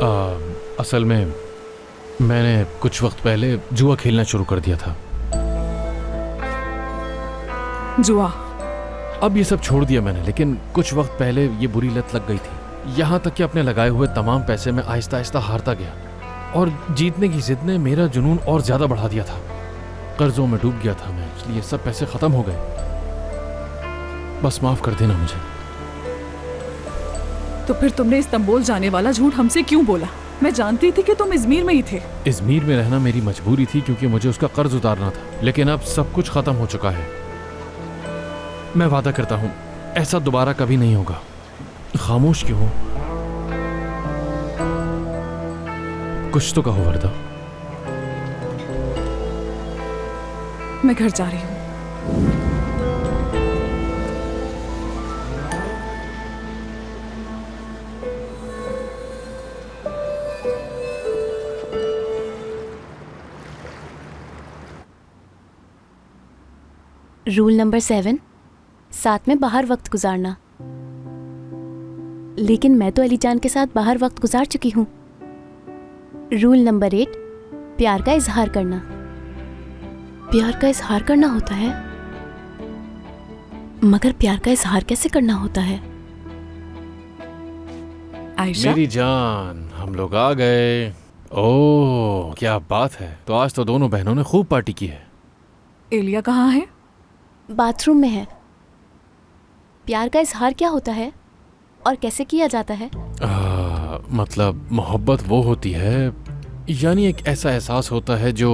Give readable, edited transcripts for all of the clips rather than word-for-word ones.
असल में मैंने कुछ वक्त पहले जुआ खेलना शुरू कर दिया था। जुआ? अब ये सब छोड़ दिया मैंने, लेकिन कुछ वक्त पहले ये बुरी लत लग गई थी। यहाँ तक कि अपने लगाए हुए तमाम पैसे में आहिस्ता आहिस्ता हारता गया और जीतने की जिद ने मेरा जुनून और ज्यादा बढ़ा दिया था। कर्जों में डूब गया था मैं, इसलिए सब पैसे खत्म हो गए। बस माफ कर देना मुझे। तो फिर तुमने इस्तांबुल जाने वाला झूठ हमसे क्यों बोला? मैं जानती थी कि तुम इजमीर में ही थे। इजमीर में रहना मेरी मजबूरी थी क्योंकि मुझे उसका कर्ज उतारना था, लेकिन अब सब कुछ खत्म हो चुका है। मैं वादा करता हूं ऐसा दोबारा कभी नहीं होगा। खामोश क्यों हो? कुछ तो कहो वर्दा। मैं घर जा रही हूँ। रूल नंबर 7, साथ में बाहर वक्त गुजारना। लेकिन मैं तो अली जान के साथ बाहर वक्त गुजार चुकी हूँ। रूल नंबर 8, प्यार का इजहार करना। प्यार का इजहार करना होता है? मगर प्यार का इजहार कैसे करना होता है? आयशा, मेरी जान, हम लोग आ गए। ओह क्या बात है। तो आज तो दोनों बहनों ने खूब पार्टी की है। एलिया कहाँ है? बाथरूम में है। प्यार का इजहार क्या होता है और कैसे किया जाता है? मतलब मोहब्बत वो होती है, यानी एक ऐसा एहसास होता है जो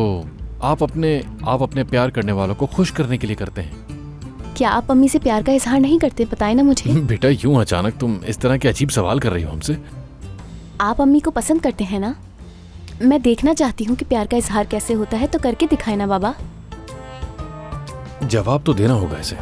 आप अपने प्यार करने वालों को खुश करने के लिए करते हैं। क्या आप अम्मी से प्यार का इजहार नहीं करते? बताएं ना मुझे। बेटा, यूं अचानक तुम इस तरह के अजीब सवाल कर रही हो हमसे। आप अम्मी को पसंद करते हैं ना? मैं देखना चाहती हूँ कि प्यार का इजहार कैसे होता है, तो करके दिखाए ना बाबा। जवाब तो देना होगा इसे।